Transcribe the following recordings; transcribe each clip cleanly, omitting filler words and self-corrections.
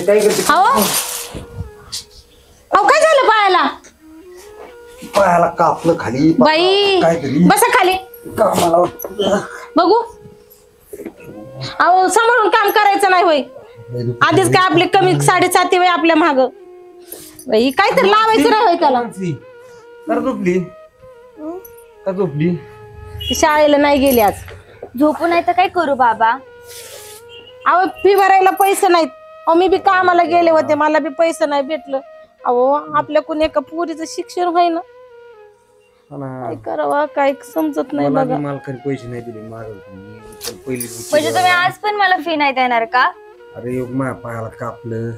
काय करते? अहो काय झालं पायाला? पायाला कापलं खाली बाई काहीतरी बसा खाली कामाला बघू. अहो सांभाळून काम करायचं नाही होय. आधीच काय आपले कमी 7.5 वय आपल्या माग. बाई काहीतरी लावायचं नाही होय त्याला. कर झोपली का झोपली? शाळेला नाही गेली आज. झोपू नाही तर काय करू बाबा? अहो फी भरायला पैसे नाहीत. अहो मी बी कामाला गेले होते, मला बी पैसे नाही भेटलं. अहो आपल्याकडून एका पोरीचं शिक्षण होय ना, काय करावं काय समजत नाही बघा. मालकाने पैसे नाही दिले म्हणजे तुम्ही आज पण मला फी नाही देणार का? अरे माझ्या पायाला कापलं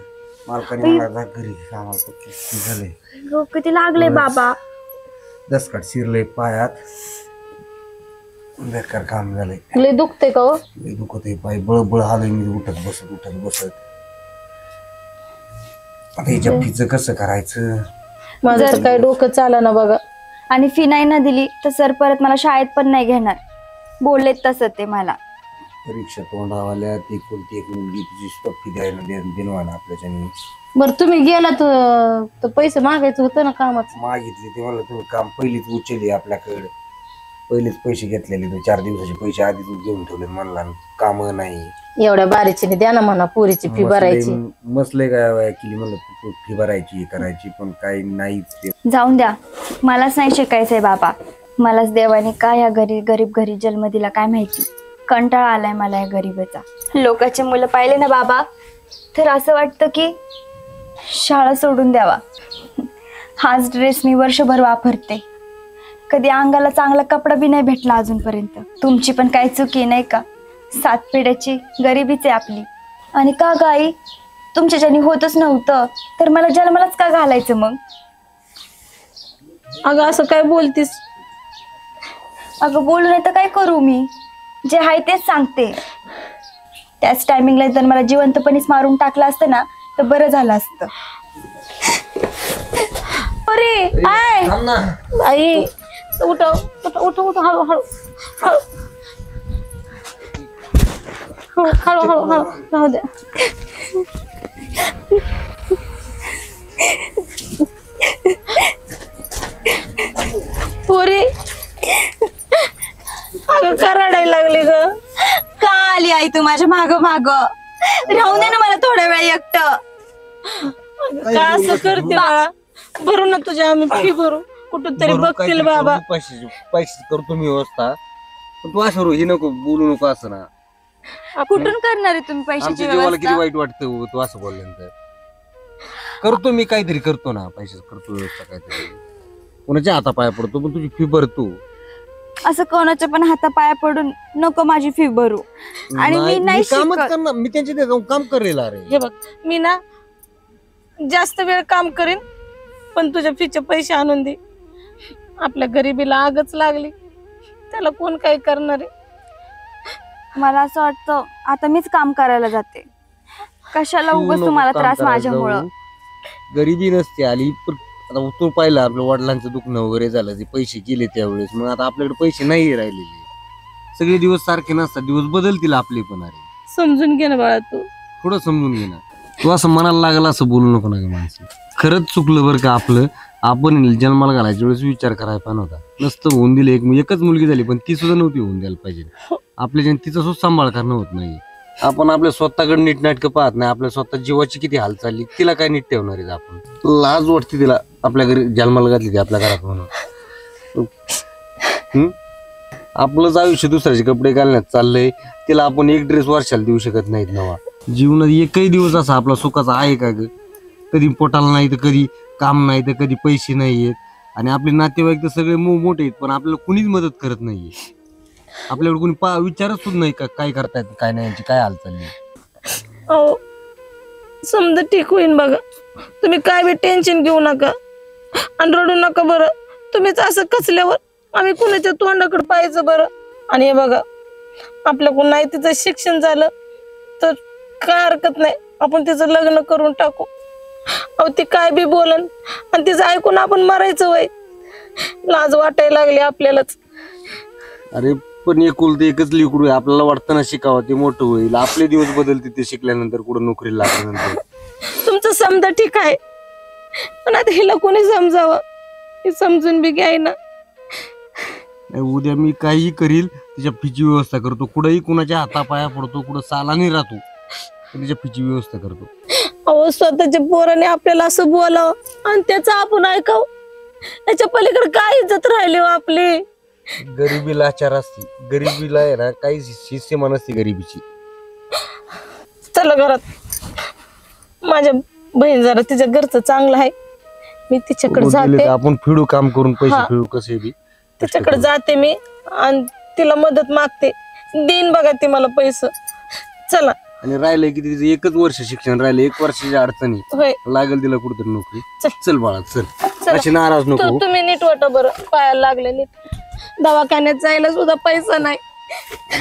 मालकाने मला घरी कामाला झाले. किती लागले बाबा? दसकाट शिरलंय पायात, बेकार काम झालंय. लय दुखते का हो? लय दुखत आहे पाय, बळबळ आलंय मी उठत बसत. आता हिच्या फीचं कसं करायचं? माझं तर काय डोकं चाला ना बघा. आणि फी नाही ना दिली तर सर परत मला शाळेत पण नाही घेणार बोललेत तसं ते मला. परीक्षा तोंडावाल्या ती कोणती एक मुलगी तिची फी द्यायला दिनवाना आपल्याच्याने. बरं तुम्ही गेला तर पैसे मागायचं होतं ना कामाचं. मागितले ते मला तुम्ही काम पहिलीच उचलली आपल्याकडे, पहिलेच पैसे घेतलेले 4 दिवसाचे पैसे आधीच घेऊन ठेवले. म्हणला काम नाही एवढ्या बारीचीने द्या ना म्हणा पोरीची फी भरायची. मसले काय केली म्हणलं फी भरायची करायची पण काही नाही. जाऊन द्या, मलाच नाही शिकायचंय बाबा. मलाच देवाने काय या गरीब घरी जन्म दिला काय माहिती. कंटाळा आलाय मला या गरीबाचा. लोकांचे मुलं पाहिले ना बाबा तर असं वाटतं की शाळा सोडून द्यावा. हाच ड्रेस मी वर्षभर वापरते, कधी अंगाला चांगला कपडा बी नाही भेटला अजूनपर्यंत. तुमची पण काही चुकी नाही का? 7 पिढ्याची गरिबीच आहे आपली. आणि का गाई तुमच्या ज्याने होतच नव्हतं तर मला जन्मालाच का घालायचं मग? अगं असं काय बोलतीस? अगं बोलू नाही तर काय करू मी? जे आहे तेच सांगते. त्याच टायमिंगला जर मला जिवंतपणीच मारून टाकलं असतं ना तर बरं झालं असतं. अरे आय आई उठव हळू राहू द्या. पोरी अगं का रडायला लागली ग? का आली आई तू माझ्या माग राहू दे ना मला थोडा वेळ एकटं. का असं करते बाळा? भरू ना तुझ्या आम्ही फी भरू, कुठून तरी बघतील बाबा. पैसे करतो मी व्यवस्था, पण तू असं ही नको बोलू नको असं ना. कुठून करणार आहे तुम्ही पैशाची जीवाला किती व्यवस्था? वाईट वाटतं तू असं बोलल्यानंतर. करतो मी काहीतरी करतो ना, पैसे करतो व्यवस्था काहीतरी. कोणाच्या हातापाया पडतो पण तुझी फी भरतो. असं कोणाच्या पण हातापाया पडून नको माझी फी भरू. आणि मी नाही कामच शिकत. करणार, मी त्यांच्या इथे जाऊन काम करेल. अरे हे बघ मी ना जास्त वेळ काम करीन पण तुझ्या फीचे पैसे आणून दे. आपल्या गरिबीला आगच लागली, त्याला कोण काय करणार आहे? मला असं वाटतं आता मीच काम करायला जाते. कशाला उगाच तुम्हाला त्रास माझ्यामुळं. गरिबी नसते आली पण आता तू पाहिलं आपल्या वडिलांचं दुखणं वगैरे झालं, ते पैसे गेले त्यावेळेस. मग आता आपल्याकडे पैसे नाही राहिलेले. सगळे दिवस सारखे नसतात, दिवस बदलतील आपले पण. अरे समजून घे ना बाळा तू. थोडं समजून घे ना. तू असं मनाला लागला असं बोलू नको ना माणसं. खरंच चुकलं बरं का आपलं. आपण जन्माला घालायच्या वेळेस विचार करायला पण होता. नसतं होऊन दिले, एकच मुलगी झाली पण ती सुद्धा नव्हती होऊन द्यायला पाहिजे. आपल्या तिचा सुद्धा सांभाळ करणं होत नाही. आपण आपल्या स्वतःकडे नीटनाटकं पाहत नाही. आपल्या स्वतः जीवाची किती हाल चालली, तिला काय नीट ठेवणार आहे आपण? लाज वाटते तिला आपल्या घरी जन्माला घातली ती आपल्या घरात म्हणून. आपलंच आयुष्य दुसऱ्याचे कपडे घालण्यात चाललंय. तिला आपण एक ड्रेस वर्षाला देऊ शकत नाहीत नवा. जीवनात एकही दिवस असा आपला सुखाचा आहे का ग? कधी पोटाला नाही तर कधी काम नाही तर कधी पैसे नाही आहेत. आणि आपले नातेवाईक तर सगळे मोठे आहेत पण आपल्याला कुणीच मदत करत नाहीये. आपल्याकडे कोणी विचारच सुद्धा नाही का काय करतायत काय नाही, यांची काय हाल चालली. अहो समजा ठीक होईन बघा. तुम्ही काय बी टेन्शन घेऊ नका आणि रडू नका बरं. तुम्हीच असं कचल्यावर आम्ही कुणाच्या तोंडाकडे पाहायचं बरं? आणि हे बघा आपल्याकडून नाही तिचं शिक्षण झालं तर काय हरकत नाही, आपण तिचं लग्न करून टाकू. अहो ती काय बी बोलन आणि तिचं ऐकून आपण मरायचं वय. लाज वाटायला लागली आपल्यालाच. अरे पण एकुलते एकच लेकरू आहे. आपल्याला वाटतं ना शिकावं ते मोठं होईल, आपले दिवस बदलते ते शिकल्यानंतर, कुठं नोकरीला लागल्यानंतर. तुमचं समजा ठीक आहे, पण आता हिला कोणी समजावं, हे समजून बी घ्याय ना. नाही, उद्या मी काही करील, तिच्या फीची व्यवस्था करतो. कुठेही कुणाच्या हातापाया पडतो, कुठं सालानी राहतो, पण तिच्या फीची व्यवस्था करतो. अहो स्वतःच्या पोराने आपल्याला असं बोलावं आणि त्याचं आपण ऐकावं, याच्या पलीकडे काय इज्जत राहिली हो आपली. गरिबी लाचार असते, गरिबीला आहे ना काही सीमा नसते गरिबीची. चला घरात, माझ्या बहीण जरा तिच्या घरचं चांगलं आहे, मी तिच्याकडे जाते. आपण फिडू काम करून पैसे हा. फिडू कसे बी तिच्याकडे जाते मी आणि तिला मदत मागते, देईन बघा ती मला पैसे. चला. आणि राहिलंय की तिचं एकच वर्ष शिक्षण राहिलं, 1 वर्षाची अडचणी होय, लागेल तिला कुठेतरी नोकरी. चल. चल बाळा चल, चला. अशी नाराज नको. तुम्ही नीट वाटा बरं, पायाला लागले नीट. दवाखान्यात जायला सुद्धा पैसा नाही.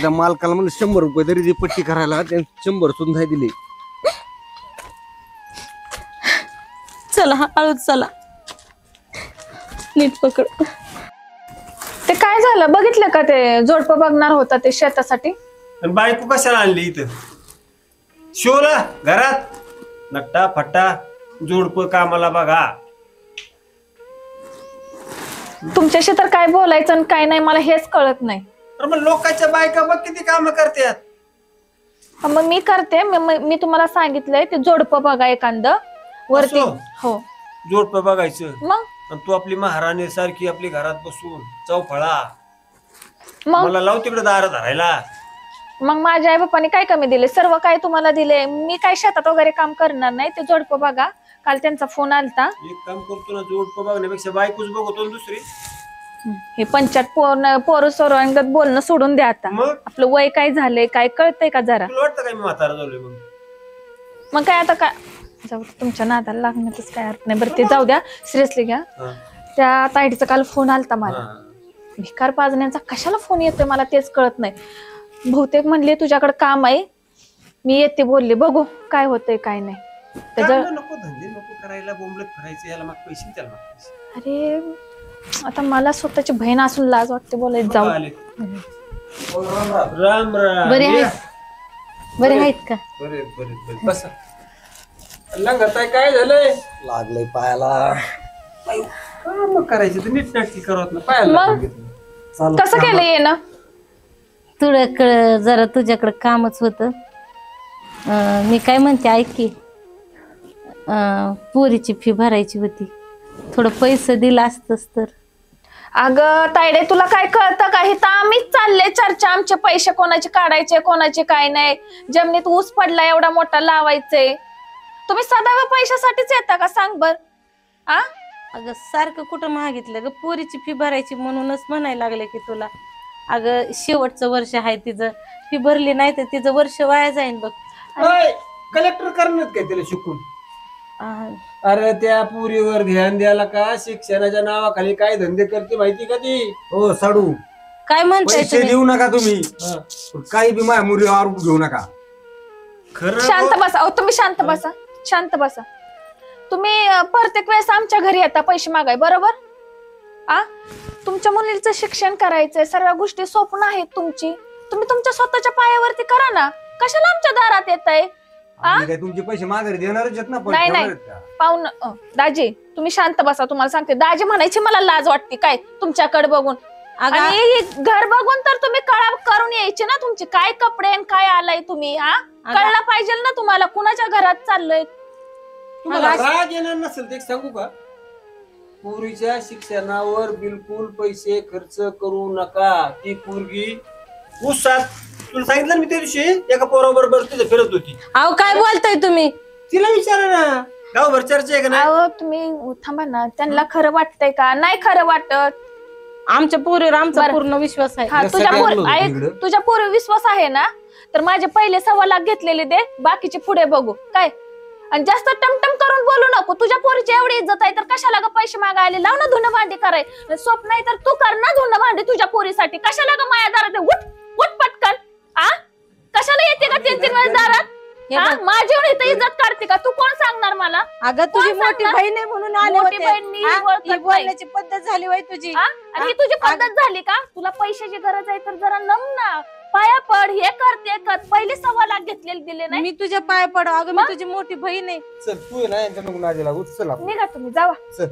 त्या मालकाला म्हणलं 100 रुपये तरी ती पट्टी करायला, त्याने 100 सुद्धा नाही दिले. चला हळूच चला, नीट पकड. ते काय झालं बघितलं का? ते जोडपं बघणार होता ते शेतासाठी. आणि बायको कशाला आणली इथं? शिवला घरात नट्टा फट्टा जोडप कामाला बघा. तुमच्याशी तर काय बोलायचं आणि काय नाही मला हेच कळत नाही. तर मग लोकांच्या बायका बघ किती काम करतात. मग मी करते, मी तुम्हाला सांगितलंय ते जोडपं बघा एखादं वरती. असं? हो जोडप बघायचं मग आणि तू आपली महाराणी सारखी आपली घरात बसून चौफळा मग मला लाव तिकडे दार धरायला. मग माझ्या आई बापाने काय कमी दिले? सर्व काय तुम्हाला दिले. मी काय शेतात वगैरे काम करणार नाही. ते जोडपं बघा. काल त्यांचा फोन आलता. एक काम करतो ना, जोडप बघण्यापेक्षा बायकोच बघतो ना दुसरी. हे पंचायत पोरं सोरंगत बोलणं सोडून द्या आता. मग आपलं वय काय झालंय काय कळतंय का जरा? तुला वाटतं काय मी म्हातारा झालोय मग? मग काय आता काय जाऊ दे, तुमच्या नादाला लागण्यातच काय अर्थ नाही. बरं ते जाऊ द्या, सिरियसली घ्या. हा. त्या ताईडीचा काल फोन आलता मला. हा. भिकार पाजण्याचा कशाला फोन येतोय मला तेच कळत नाही. बहुतेक म्हणले तुझ्याकडे काम आहे, मी येते बोलले, बघू काय होतंय काय नाही. कामं नको, धंदे नको करायला, बोंबलत फिरायचं, याला मग पैसे त्याला माग पैसे. अरे आता मला स्वतःची बहीण असून लाज वाटते बोलायचं. जाऊ आले. राम राम. बरे या. बरे आहेत का? बरे बरे बरे बसा. लंगताय काय झालंय? लागलंय पायाला. काम करायची तर नीट नाटकी करत ना पायाला मग? लागून घेतलं. कसं केलं ये ना? तुझ्याकडं जरा तुझ्याकडं कामच होतं. मी काय म्हणते ऐक की, पोरीची फी भरायची होती, थोडं पैसे दिलं असतंस तर. अगं तायडे तुला काय कळतं का? हे तर आम्हीच चालले चर्चा, आमचे पैसे कोणाचे काढायचे कोणाचे काय नाही. जमिनीत ऊस पडला एवढा मोठा लावायचे. तुम्ही सदैव पैशासाठीच येता का सांग बर? आ अगं सारखं कुठं मागितलं ग, पोरीची फी भरायची म्हणूनच म्हणायला लागले की तुला. अगं शेवटचं वर्ष आहे तिचं, फी भरली नाही तर तिचं वर्ष वाया जाईन बघ. कलेक्टर करणार काय त्याला शिकून? आ, अरे त्या पुरीवर ध्यान द्यायला का, शिक्षणाच्या नावाखाली काय धंदे करते माहिती का ती? हो साडू, काय म्हणताय पैसे तुम्ही? देऊ नका तुम्ही, काही बी माझ्या मुलीवर घेऊ नका. खरं शांत बसा. अहो तुम्ही शांत बसा, शांत बसा. तुम्ही प्रत्येक वेळेस आमच्या घरी येता पैसे मागाय, बरोबर? आ तुमच्या मुलीचं शिक्षण करायचंय, सर्व गोष्टी स्वप्न आहेत तुमची. तुम्ही तुमच्या स्वतःच्या पायावरती करा ना, कशाला आमच्या दारात येताय? आम्ही काय तुमचे पैसे माघारी देणारच आहेत ना, पण नाही नाही ठेवणार आहेत का? पाहुण दाजी तुम्ही शांत बसा. तुम्हाला सांगते, दाजी म्हणायची मला लाज वाटते काय तुमच्याकडे बघून. अगं, आणि हे घर बघून तर तुम्ही कळा करून यायचे ना, तुमचे काय कपडे आणि काय आलाय तुम्ही. हा कळलं पाहिजे ना तुम्हाला कुणाच्या घरात चाललोय. तुम्हाला राग येणार नसेल ते सांगू का, पोरीच्या शिक्षणावर बिलकुल पैसे खर्च करू नका. ती पोरगी उसात, तुला सांगितलं ना मी त्या दिवशी एका पोराबरोबर तिथे फिरत होती. अहो काय बोलताय तुम्ही? तिला विचारा ना, गावभर चर्चा आहे का नाही? अहो तुम्ही थांबा ना, त्यांना खरं वाटतंय का? नाही खरं वाटत. आमच्या पोरीवर आमचा बरं. पूर्ण विश्वास आहे. हा या तुझ्या सगळ्या पोरी लोक ऐक, इकडं. तुझ्या पोरी विश्वास आहे ना, तर माझे पहिले 1.25 लाख घेतलेले दे, बाकीचे पुढे बघू काय. आणि जास्त टमटम करून बोलू नको. तुझ्या पोरीची एवढी इज्जत आहे तर कशाला ग पैसे मागायला? लाव ना धुणं भांडी कराय. स्वप्न आहे तर तू कर ना धुणं भांडी तुझ्या पोरीसाठी. कशाला ग माया दारात? उठ उठ पटकन. आ कशाला येते का 3-3 वेळेस दारात? हे हा? बघ. माझी एवढी इथं इज्जत काढते का? तू कोण सांगणार मला? अगं तुझी कोण मोठी सांगणार? बहीण आहे म्हणून आले मोठी होते बहीण मी हा? ओळखत ही नाही. बोलण्याची पद्धत झाली वय तुझी हा? आणि ही तुझी पद्धत झाली का? तुला पैशाची गरज आहे तर जरा नम ना, पाया पड, हे कर ते कर. पहिले 1.25 लाख घेतलेले दिले नाही. मी तुझ्या पाय पड अगं मी मग? तुझी मोठी बहीण आहे. चल तू आहे ना यांच्या नको नादी लागू चल आपण. निघा तुम्ही जावा. चल.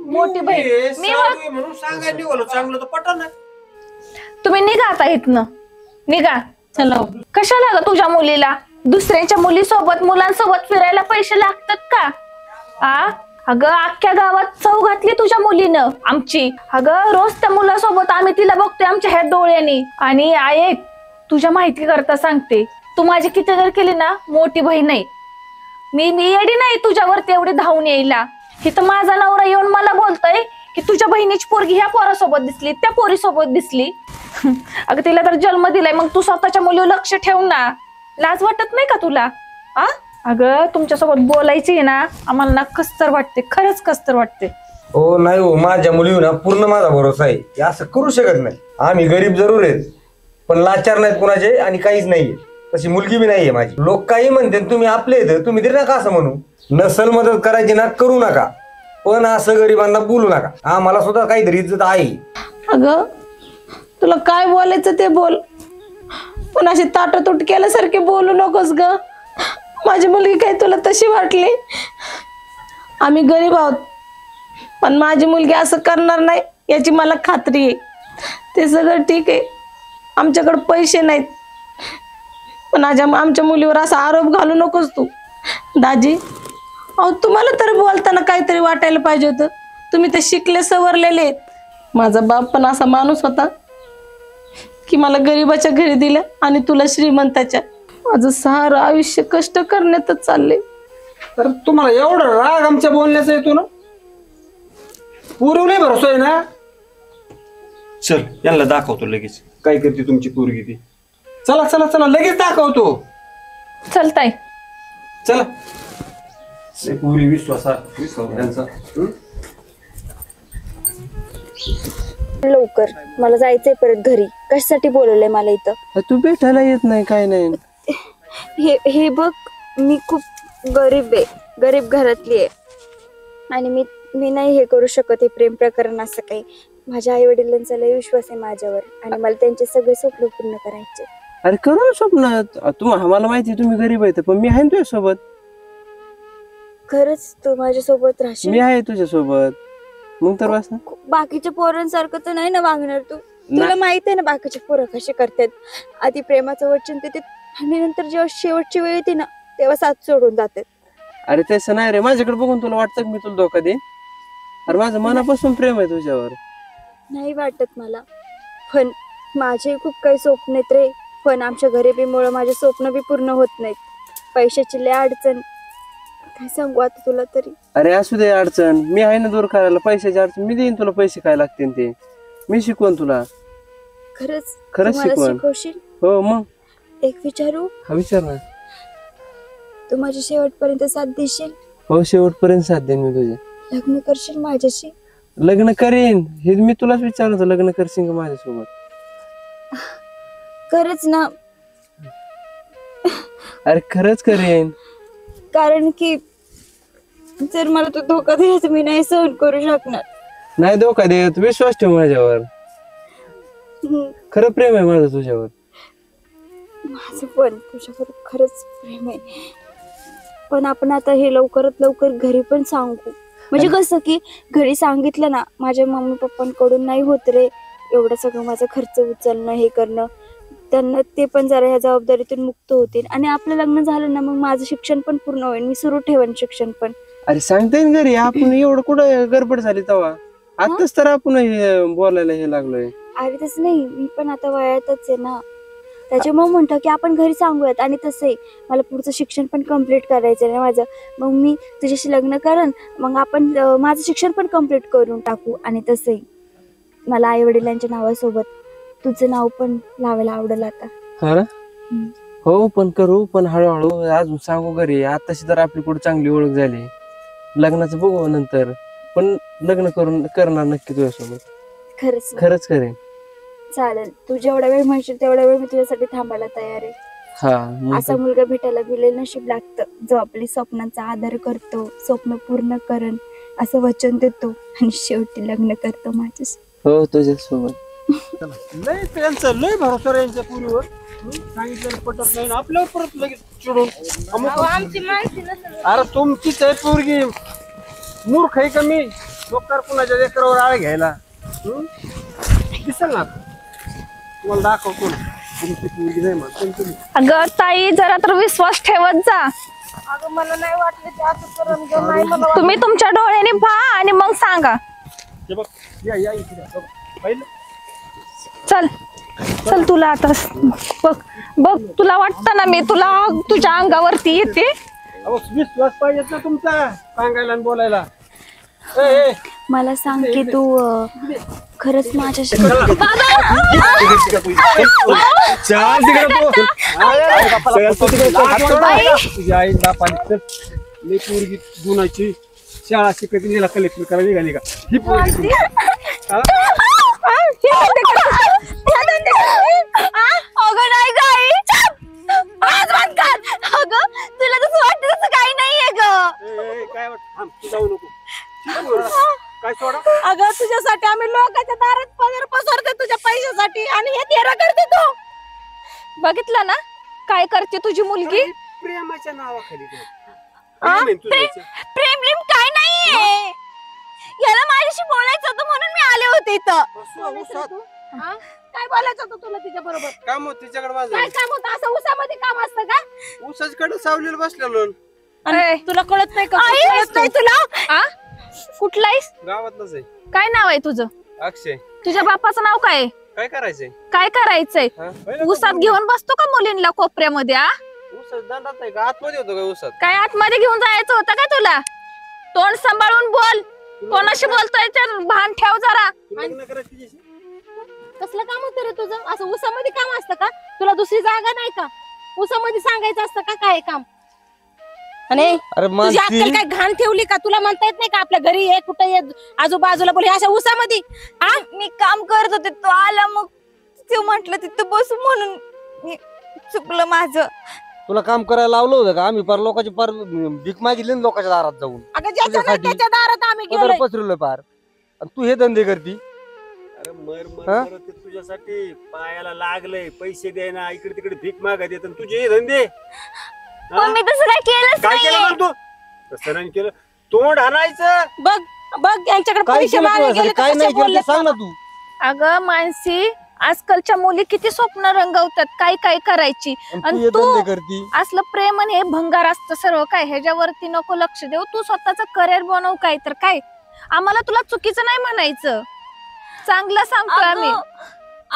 मोठी बहीण मी साधू आहे म्हणून सांगायला निघालो, चांगलं तर पटल नाही. तुम्ही निघा आता इथनं, निघा. चला कशाला ग तुझ्या मुलीला दुसऱ्यांच्या मुलीसोबत मुलांसोबत फिरायला पैसे लागतात का? अगं अख्ख्या गावात चव घातली तुझ्या मुलीनं आमची. अगं रोज त्या मुलासोबत आम्ही तिला बघतोय आमच्या ह्या डोळ्यांनी. आणि ऐक, तुझ्या माहिती करता सांगते, तू माझी किती जर केली ना, मोठी बहीण नाही मी येडी नाही तुझ्यावरती एवढी धावून यायला. इथं माझा नवरा येऊन मला बोलतोय की तुझ्या बहिणीची पोरगी ह्या पोरासोबत दिसली, त्या पोरीसोबत दिसली. अगं तिला तर जन्म दिलाय, मग तू स्वतःच्या मुलीवर लक्ष ठेव ना. लाज वाटत नाही का तुला? अगं तुमच्यासोबत बोलायची आहे ना, आम्हाला ना कसतर वाटते, खरंच कसतर वाटते. हो नाही हो, माझ्या मुलीवर ना पूर्ण माझा भरोसा आहे. हे असं करू शकत नाही. आम्ही गरीब जरूर आहेत पण लाचार नाहीत कुणाचे आणि काहीच नाहीये. तशी मुलगी बी नाहीये माझी. लोक काही म्हणते तुम्ही आपले येत, तुम्ही तरी नका असं म्हणू. नसल मदत करायची ना करू नका, पण असं गरिबांना बोलू नका. आम्हाला सुद्धा काहीतरी इज्जत आहे. अगं तुला काय बोलायचं ते बोल, पण अशी ताटातूट केल्यासारखे बोलू नकोस ग. माझी मुलगी काय तुला तशी वाटली? आम्ही गरीब आहोत पण माझी मुलगी असं करणार नाही याची मला खात्री आहे. ते सगळं ठीक आहे, आमच्याकडे पैसे नाहीत, पण आमच्या मुलीवर असा आरोप घालू नकोस तू. दाजी अहो तुम्हाला तर बोलताना काहीतरी वाटायला पाहिजे होतं. तुम्ही ते शिकले सवरलेले आहेत. माझा बाप पण असा माणूस होता की मला गरीबाच्या घरी दिलं आणि तुला श्रीमंताच्या. माझं सारं आयुष्य कष्ट करण्यातच चालले. तर तुम्हाला एवढा राग आमच्या बोलण्याचा येतो ना? पूर्व नाही भरोसा आहे ना? चल यांना दाखवतो लगेच काय करते तुमची पोरगी ती. चला चला चला लगेच दाखवतो. चलताय चला. पुरी विश्वास त्यांचा. लवकर मला जायचंय परत घरी. कशासाठी बोलवलंय मला इथं? तू भेटायला येत नाही काय नाही. हे बघ, मी खूप गरीब आहे, गरीब घरातली आहे आणि मी नाही हे करू शकत हे प्रेम प्रकरण असं काही. माझ्या आई वडिलांचा लय विश्वास आहे माझ्यावर आणि मला त्यांचे सगळे स्वप्न पूर्ण करायचे. अरे करू ना स्वप्नात. आम्हाला माहिती तुम्ही गरीब आहे पण मी आहे ना तुझ्यासोबत. खरंच तू माझ्यासोबत राहशील? मी आहे तुझ्यासोबत. मग तर बस ना. बाकीच्या पोरांसारखं तर नाही ना वागणार तू? तुला माहित आहे ना बाकीचे पोरं कसे करतात. आधी प्रेमाचं वचन देतात आणि नंतर जेव्हा शेवटची वेळ येते ना तेव्हा साथ सोडून जातात. अरे तसं नाही रे, माझ्याकडे बघून तुला वाटतं की मी तुला धोका देईन? अरे माझं मनापासून प्रेम आहे तुझ्यावर. नाही वाटत मला, पण माझे खूप काही स्वप्न आहेत रे. पण आमच्या गरिबीमुळे माझे स्वप्न बी पूर्ण होत नाहीत. पैशाची लय अडचण, काय सांगू आता तुला तरी. अरे असू दे अडचण, मी आहे ना दूर करायला. पैशाची अडचण मी देईन तुला, पैसे काय लागतील ते मी शिकवण तुला. खरंच खरंच तू मला शिकवण. शिकवशील? हो मग. एक विचारू? हा विचार ना. तू माझ्या शेवटपर्यंत साथ देशील? हो शेवटपर्यंत साथ देईन मी तुझे. लग्न करशील माझ्याशी? लग्न करीन हे मी तुलाच विचारलं होतं. लग्न करशील का माझ्यासोबत? खरंच ना? अरे खरंच करेन. कारण की जर मला तू धोका दिला तर मी नाही सहन करू शकणार. नाही धोका देत, विश्वास ठेव माझ्यावर. खरं प्रेम आहे माझं तुझ्यावर. माझं पण तुझ्यावर खरंच प्रेम आहे, पण आपण आता हे लवकरात लवकर घरी पण सांगू. म्हणजे कसं की घरी सांगितलं ना, माझ्या मम्मी पप्पांकडून नाही होत रे एवढं सगळं माझं खर्च उचलणं हे करणं. त्यांना ते पण जरा ह्या जबाबदारीतून मुक्त होतील आणि आपलं लग्न झालं ना मग माझं शिक्षण पण पूर्ण होईल. मी सुरू ठेवेन शिक्षण पण. अरे सांगता येईल घरी. आपण एवढं कुठं गडबड झाली तेव्हा? आताच तर आपण हे बोलायला हे लागलोय. अरे तसं नाही, मी पण आता वयातच आहे ना, त्याच्यामुळे म्हणतो की आपण घरी सांगूयात. आणि तसं आहे मला पुढचं शिक्षण पण कम्प्लीट करायचं आहे माझं. मग मी तुझ्याशी लग्न करेन, मग आपण माझं शिक्षण पण कम्प्लीट करून टाकू. आणि तसंही मला आई वडिलांच्या नावासोबत तुझं नाव पण लावायला आवडेल आता. हा हो पण करू, पण हळूहळू अजून सांगू घरी. आताशी तर आपली कुठे चांगली ओळख झाली. लग्नाचं बघू नंतर, पण लग्न करणार नक्की तुझ्यासोबत. खरंच खरंच करेन. चालेल, तू जेवढा वेळ म्हणशील तेवढा वेळ मी तुझ्यासाठी थांबायला तयार आहे. हा मग असा मुलगा भेटायला गेले नशीब लागतं, जो आपली स्वप्नांचा आदर करतो, स्वप्न पूर्ण करण असं वचन देतो आणि शेवटी लग्न करतो माझ्याशी. हो तुझ्यासोबत. लय त्यांचं लय भरोसा रे यांच्या पुरीवर. सांगितलं पटत नाही आपल्यावर परत लगेच चिडून आमची माहिती नसेल. अरे तुमचीच आहे पोरगी, मूर्ख आहे का मी डोक्यावर कुणाच्या लेकरावर आळ घ्यायला. दिसेल ना तुम्हाला दाखवतो ना तुमची पोरगी नाही म्हणतो तुम्ही. अगं ताई जरा तर विश्वास ठेवत जा. अगं मला नाही वाटलं ते असं करून गं, नाही मला तुम्ही तुमच्या डोळ्याने पहा आणि मग सांगा. हे बघ या इकडे बघ. पहिलं चल चल तुला आता बघ बघ तुला वाटतं ना मी तुला तुझ्या अंगावरती येते. अहो विश्वास पाहिजेत ना तुमचा सांगायला आणि बोलायला. ए मला सांग की तू खरंच माझ्याशी तुझी आई बापाने मी पोरगी गुणाची शाळा शिकत गेला कलेक्टर करायला निघाली का ही पोरगी. अगं नाही गाई अगं तुला तसं वाटतं तसं काही नाहीये ग. काय वाटत तू जाऊ नको काय सोडा. अगं तुझ्यासाठी आम्ही लोकांच्या दारात पदर पसरते तुझ्या पैशासाठी आणि हे तेरा करते तू. बघितलं ना काय करते तुझी मुलगी. प्रेमाच्या नावाखाली प्रेम प्रेम काय नाहीये, याला माझ्याशी बोलायचं होतं म्हणून मी आले होते इथं. काय बोलायचं होतं तुला तिच्या बरोबर. काम होत तिच्याकडे काय माझं काम होतं, असं उसामध्ये काम असतं का. ऊसाकडे सावलीला बसलेलो आणि तुला कळत नाही का. कळत नाही तुला. कुठलायस गावातलंच आहे. काय नाव आहे तुझं. अक्षय. तुझ्या बापाचं नाव काय आहे? काय करायचंय. काय करायचंय. हा? उसात घेऊन बसतो का मुलींना कोपऱ्यामध्ये. ऊसात दांडात नाही का आतमध्ये होतो का ऊसात. काय आतमध्ये घेऊन जायचं होतं का तुला. तोंड सांभाळून बोल, कोणाशी बोलतोय ते भान ठेव जरा. लग्न करायचं तिच्याशी. कसलं काम होतं रे तुझं. असं उसामध्ये काम असतं का. तुला दुसरी जागा नाही का उसामध्ये सांगायचं असतं का काय काम. आणि अरे तुझी अक्कल काय घाण ठेवली का. तुला म्हणता येत नाही का आपल्या घरी ये कुठं ये आजूबाजूला बोल अशा उसामध्ये. मी काम करत होते, तो आला मग ते म्हंटल तिथं बसू म्हणून मी चुकलं माझं. तुला काम करायला लावलं होतं का. आम्ही पार लोकांची पार भीक मागितली ना लोकांच्या दारात जाऊन. अगं ज्याच्या नाही तुझ्यासाठी त्याच्या दारात आम्ही पदर गेलोय. पसरवलं पार. आणि तू हे धंदे करती. अरे मर हा? मर ते तुझ्यासाठी पायाला लागलंय पैसे द्यायना इकडे तिकडे भीक मागत येत तुझे हे धंदे. पण मी तसं काय केलंच काय केलं नाहीये. मग तू तसं नाही केलं तोंड हाणायचं. बघ बघ यांच्याकडे काय पैसे केलं मागे तुझ्यासाठी? गेले तर काय कसे नाही केलं बोलले ते सांग ना तू. अगं मानसी आजकालच्या मुली किती स्वप्न रंगवतात काय काय करायची. आणि तू आणि हे तू धंदे करती. असलं प्रेम आणि हे भंगार असतं सर्व काय. ह्याच्यावरती नको लक्ष देऊ. तू स्वतःच करिअर बनव काय तर काय. आम्हाला तुला चुकीचं नाही म्हणायचं, चांगलं सांगतोय आम्ही.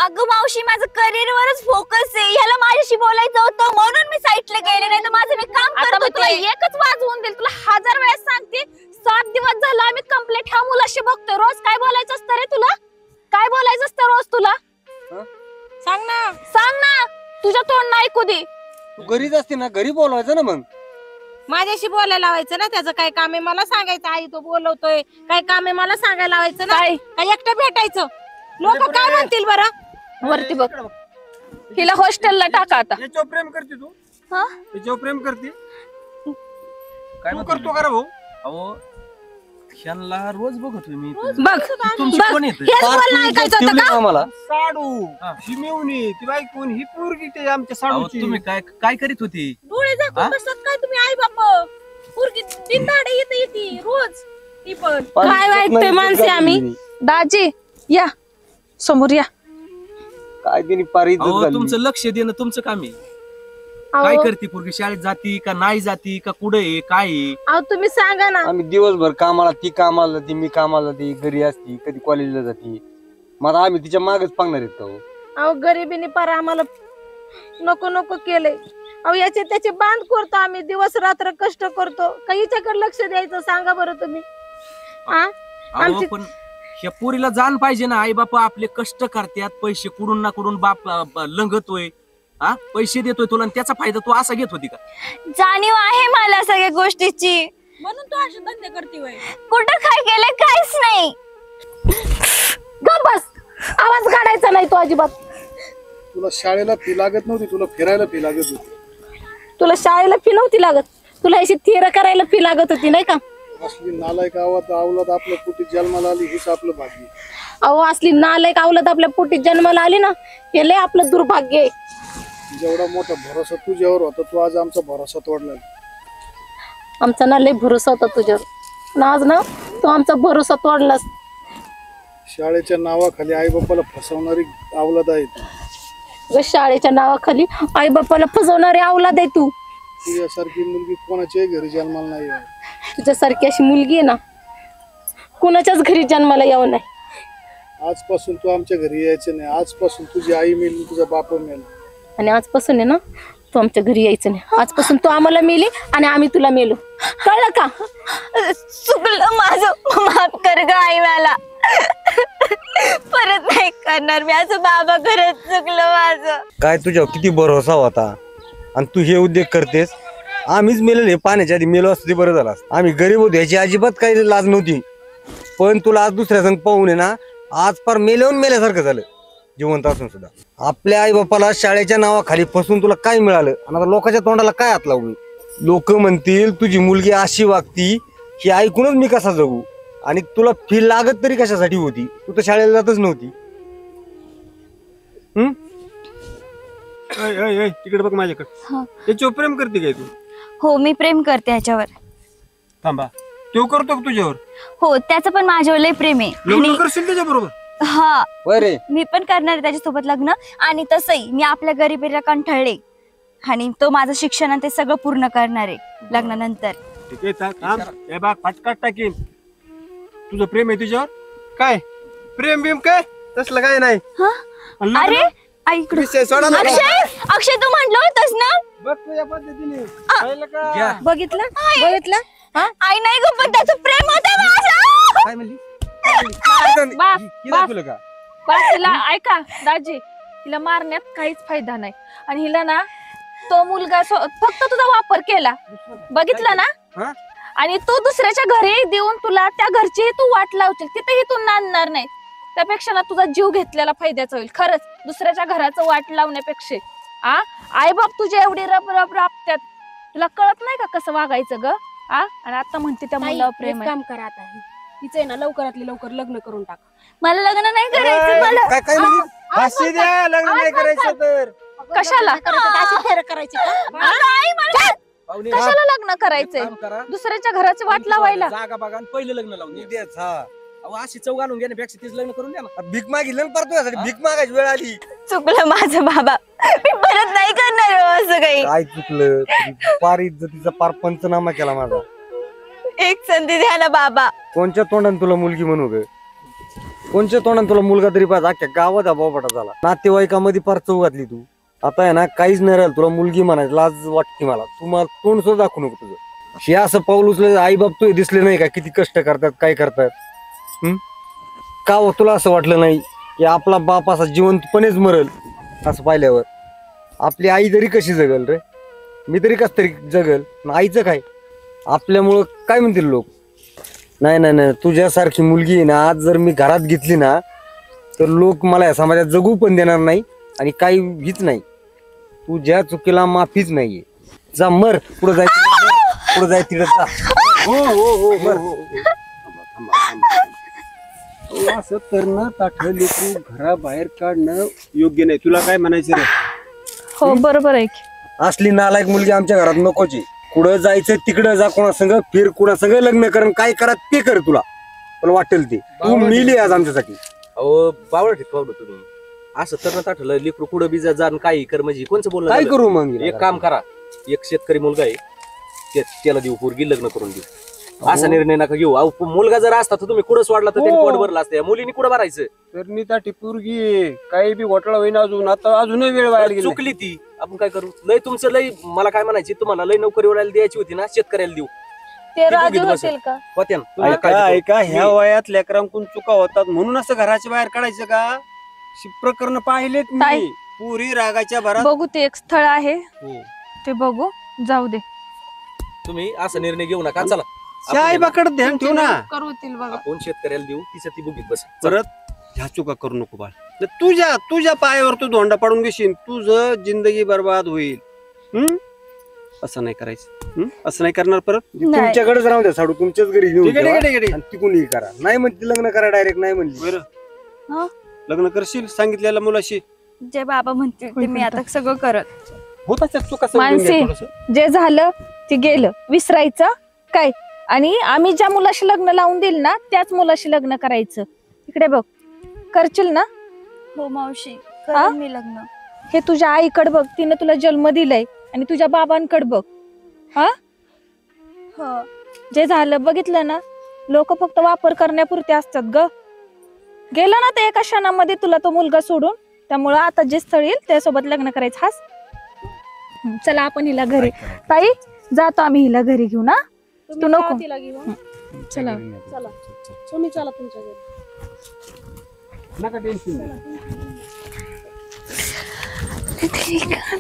अगं मावशी माझं करिअरवरच फोकस आहे. ह्याला माझ्याशी बोलायचं होतं म्हणून मी साईटला गेले, नाही तर माझं मी काम आता करत मी तुला होते. एकच वाजवून देईल. तुला 1000 वेळेस सांगते 7 दिवस झाला आम्ही कंप्लेंट ह्या मुलाशी बघतोय. रोज काय बोलायचं असतं रे तुला. काय बोलायचं असतं रोज तुला. सांग ना. सांग ना. तुझ्या तोंड ऐकू दे. तू घरीच असते ना घरी बोलवायचं ना मग. माझ्याशी बोलायला लावायचं ना. त्याचं काय काम आहे मला सांगायचं. आई तो बोलवतोय काय काम आहे मला सांगायला लावायचं ना. काय काय एकटं भेटायचं. लोक काय म्हणतील बरं. वरती बघ. हिला हॉस्टेलला टाका आता. याच्यावर प्रेम करते तू. हा? याच्यावर प्रेम करते. काय तू म्हणतो करतो का रे भाऊ. अहो ह्यांना रोज बघतोय मी. बघ तुमची बघ. कोण येते. हेच बोलणं ऐकायचं होतं का. आम्हाला साडू हा. ही मिळवणी ती बाई कोण ही पोरगी ते आमच्या अहो, साडूची. तुम्ही काय काय करीत होती. डोळे हा? झाकून बसतात काय तुम्ही आई बाप. पोरगी दिंदाडे येते रोज ती पण. काय वाईटतोय माणसे आम्ही. दाजी या समोर या. काय तिने पार इज्जत अहो, घालली. तुमचं लक्ष देणं तुमचं काम आहे. काय अहो करते पोरगी शाळेत जाती का नाही जाती का कुठे आहे काय आहे. अहो तुम्ही सांगा ना. आम्ही दिवसभर कामाला ती कामाला जाते मी कामाला जाते घरी असती कधी कॉलेजला जाते. मग आता आम्ही तिच्या मागच पागणार आहेत का हो? अहो गरिबीने पार आम्हाला नको नको केलंय. अहो याचे त्याचे बांध करतो आम्ही दिवस रात्र कष्ट करतो. काही हिच्याकडे लक्ष द्यायचं सांगा बरं तुम्ही. हा अहो आमची- पण ह्या पोरीला जाण पाहिजे ना. आई बापा आपले कष्ट करतात पैसे कुडून ना कुडून बाप लंगतोय. हा पैसे देतोय तुला आणि त्याचा फायदा तू असा घेत होती का. जाणीव आहे मला सगळ्या गोष्टीची. म्हणून तू असे धंदे करते वय. कुठं काय केलं काहीच नाही. गप बस. आवाज काढायचा नाही तो अजिबात. तुला शाळेला फी लागत नव्हती, तुला फिरायला फी लागत होती. तुला शाळेला फी नव्हती लागत, तुला अशी थेर करायला फी लागत होती नाही का? असली नालायक आवलाद आपल्या पोटी जन्माला आली हेच आपलं भाग्य. अहो असली नालायक आवलत आपल्या पोटी जन्माला आली ना, हे लय आपलं दुर्भाग्य आहे. जेवढा मोठा भरोसा तुझ्यावर होता तू आज आमचा भरोसा तोडला. आमचा ना लय भरोसा होता तुझ्यावर, पण आज ना तू आमचा भरोसा तोडलास. शाळेच्या नावाखाली आई बापाला फसवणारी आवलाद आहे तू. शाळेच्या नावाखाली आई बापाला फसवणारी आवलाद आहे तू. तुझ्यासारखी मुलगी कोणाच्याही घरी जन्माला नाही आहे. तुझ्यासारखी अशी मुलगी आहे ना, कुणाच्याच घरी जन्माला यावं नाही. आजपासून तू आमच्या घरी यायचं नाही. आजपासून तुझी आई मेली, तुझा बाप मेला. आणि आजपासून आहे ना तू आमच्या घरी यायचं नाही. आजपासून तू आम्हाला मेली आणि आम्ही तुला मेलो, कळलं का? चुकलं माझं, माफ कर ग आई मला. परत नाही करणार मी असं बाबा, खरंच चुकलं माझं. काय तुझ्यावर किती भरोसा होता आणि तू हे उद्योग करतेस. आम्हीच मेलेले पाण्याच्या आधी मेलो असतो ते बरं झालं असतं. आम्ही गरीब होतो याची अजिबात काही लाज नव्हती, पण तुला आज दुसऱ्या संग पाहून आहे ना, आज फार मेल्याहून मेल्यासारखं झालं जिवंत असून सुद्धा. आपल्या आई बापाला शाळेच्या नावाखाली फसून तुला काय मिळालं आणि आता लोकांच्या तोंडाला काय हात लावू? लोक म्हणतील तुझी मुलगी अशी वागती, हे ऐकूनच मी कसा जगू. आणि तुला फी लागत तरी कशासाठी होती? तू तर शाळेला जातच नव्हती. तिकडे बघ माझ्याकडे. त्याच्यावर प्रेम करते काय तू? हो मी प्रेम करते ह्याच्यावर. थांबा, तो करतो का तुझ्यावर? हो त्याचं पण माझ्यावर लय प्रेम आहे. लग्न करशील त्याच्या बरोबर? हा बरे मी पण करणार आहे त्याच्यासोबत लग्न. आणि तसंही मी आपल्या गरिबीला कंटाळले आणि तो माझं शिक्षण आणि ते सगळं पूर्ण करणार आहे लग्नानंतर. ठीक आहे, थांब. हे बघ, फटकाट टाकीन. तुझं प्रेम आहे तुझ्यावर? काय प्रेम बिम काय तसलं काय नाही. आणि लग्न? अरे ऐक विषय सोडा ना. अक्षय तू म्हंटल होतस ना. बघ तुझ्या पद्धतीने पाहिलं का? बघितलं आई नाही ग, पण त्याचं प्रेम होतं माझं. काय म्हणली? बा- तुला का बस हिला ऐका दाजी, हिला मारण्यात काहीच फायदा नाही. आणि हिला ना तो मुलगा फक्त तुझा वापर केला, बघितलं ना. आणि तू दुसऱ्याच्या घरी देऊन तुला त्या घरची तू वाट लावशील, तिथेही तू नांदणार नाही. त्यापेक्षा ना तुझा जीव घेतलेला फायद्याचा होईल. खरंच दुसऱ्याच्या घराचं वाट लावण्यापेक्षा. आई बाप तुझ्या एवढी रब रब राबत्यात, तुला कळत नाही का कसं वागायचं ग? आणि आता म्हणते त्या मुलावर प्रेम आहे. काम करा आता, तिचं आहे ना लवकरातली लवकर लग्न करून टाका. मला लग्न नाही करायचं. मला काय काय म्हणली? फाशी द्या, लग्न नाही करायचं तर. कशाला करायची का? आई मला कशाला लग्न करायचंय? दुसऱ्याच्या घराची वाट लावायला. जागा बघा आणि पहिलं लग्न लावून द्या. तेच, हा. अहो, अशी चौघ आणून घेण्यापेक्षा तीच लग्न करून द्या ना. भीक मागितलं ना परत यासाठी. भीक मागायची वेळ आली. चुकलं माझं बाबा, मी परत नाही करणार हो असं काही. काय चुकलं? पार इज्जतीचा पार पंचनामा केला माझा. एक संधी द्या ना बाबा. कोणच्या तोंडाने तुला मुलगी म्हणू ग? कोणच्या तोंडाने तुला मुलगा तरी पाहिजे? अख्ख्या गावात बाबाटा झाला. नातेवाईकामध्ये पार चव घातली तू. आता आहे ना काहीच नाही राहिलं तुला मुलगी म्हणायची लाज वाटते मला. तू मला तोंड सुद्धा दाखवू नको तुझं. हे असं पाऊल उचलं आई बाप तू दिसले नाही का किती कष्ट करतात, काय करतात? का हो तुला असं वाटलं नाही की आपला बाप असा जिवंतपणेच मरल असं पाहिल्यावर? आपली आई तरी कशी जगल रे? मी तरी कस तरी जगल. आईचं काय? आपल्यामुळं काय म्हणतील लोक? नाही नाही नाही, तुझ्यासारखी मुलगी आहे ना, आज जर मी घरात घेतली ना तर लोक मला या समाजात जगू पण देणार नाही आणि काही हीच नाही. तुझ्या चुकीला माफीच नाहीये. जा मर, पुढे जायचं पुढे जाय तिकडे जा. असं करणं ताठं लेकरू घराबाहेर काढणं योग्य नाही. तुला काय म्हणायचं रे? हो बरोबर आहे की. असली नालायक मुलगी आमच्या घरात नकोची. कुठं जायचं तिकडं जा, कोणासंग फिर, कोणासंग लग्न कर, काय करा ते कर, तुला पण वाटेल ते. तू मिली आज आमच्यासाठी. अहो बावळ ठेवलं तुम्ही असं तर ताठलं लेकरू कुठं बी जा काही कर म्हणजे कोणचं बोलणं काय झालं? करू मग? एक काम करा, एक शेतकरी मुलगा आहे त्याला देऊ, पोरगी लग्न करून देऊ. असा निर्णय नका घेऊ. अहो मुलगा जर असता तर तुम्ही कुठं सोडला तर त्यांनी पोट भरला असतं. या मुलीने कुठं भरायचं? तर मी ता टिपूरगी काही बी घोटाळा होईना अजून. आता अजूनही वेळ व्हायला गेली. चुकली ती, आपण काय करू? लय तुमचं लय, मला काय म्हणायची, तुम्हाला लय नोकरी वाल्याला द्यायची होती ना, शेतकऱ्याला देऊ. ते राजी दोघीत बसेल. होतील का? होत्या ना. तुम्ही काय ऐका करू? ऐका, ह्या वयात लेकरांकडून चुका होतात म्हणून असं घराच्या बाहेर काढायचं का? प्रकरण पाहिलेत ताई. मी. पुरी रागाच्या भरात. बघू, ते एक स्थळ आहे हो. ते बघू, जाऊ दे. तुम्ही असा निर्णय घेऊ नका. चला साहेबाकडे ध्यान ठेव ना. करतील बघा. आपण शेतकऱ्याला देऊ, तिचं ती बुगीत बस. परत ह्या चुका करू नको बाळ. तुझ्या पायावर तू धोंडा पाडून घेशील, तुझं जिंदगी बर्बाद होईल. असं नाही करायचं. असं नाही करणार परत. तुमच्याकडेच राहू द्या साडू, तुमच्याच घरी घेऊन ठीक आहे, ठेवा. ठीक आहे, ठीक आहे. आणि तिकून हे करा. नाही म्हणते लग्न करा डायरेक्ट, नाही म्हणली. बरं हा? लग्न करशील सांगितलेल्या मुलाशी? जे बाबा म्हणतील ते मी आता सगळं करत. होता त्या चुका समजून घ्या मानसी थोडंसं. जे झालं ते गेलं, विसरायचं काय. आणि आम्ही ज्या मुलाशी लग्न लावून देईल ना त्याच मुलाशी लग्न करायचं. इकडे बघ, करशील ना? हो मावशी, हा? करेन मी लग्न. हे तुझ्या आईकडे बघ, तिने तुला जन्म दिलाय. आणि तुझ्या बाबांकडे बघ. हा, हो. जे झालं बघितलं ना, लोक फक्त वापर करण्यापुरते असतात ग. गेला ना ते एका क्षणामध्ये तुला तो मुलगा सोडून. त्यामुळं आता जे स्थळ येईल त्यासोबत लग्न करायचं. हास. चला आपण हिला घरी, ताई जातो आम्ही हिला घरी घेऊन. ना तू नको. तिला घेऊन चला. चला तुम्ही चला तुमच्या घरी. नका टेन्शन. ठीक आहे.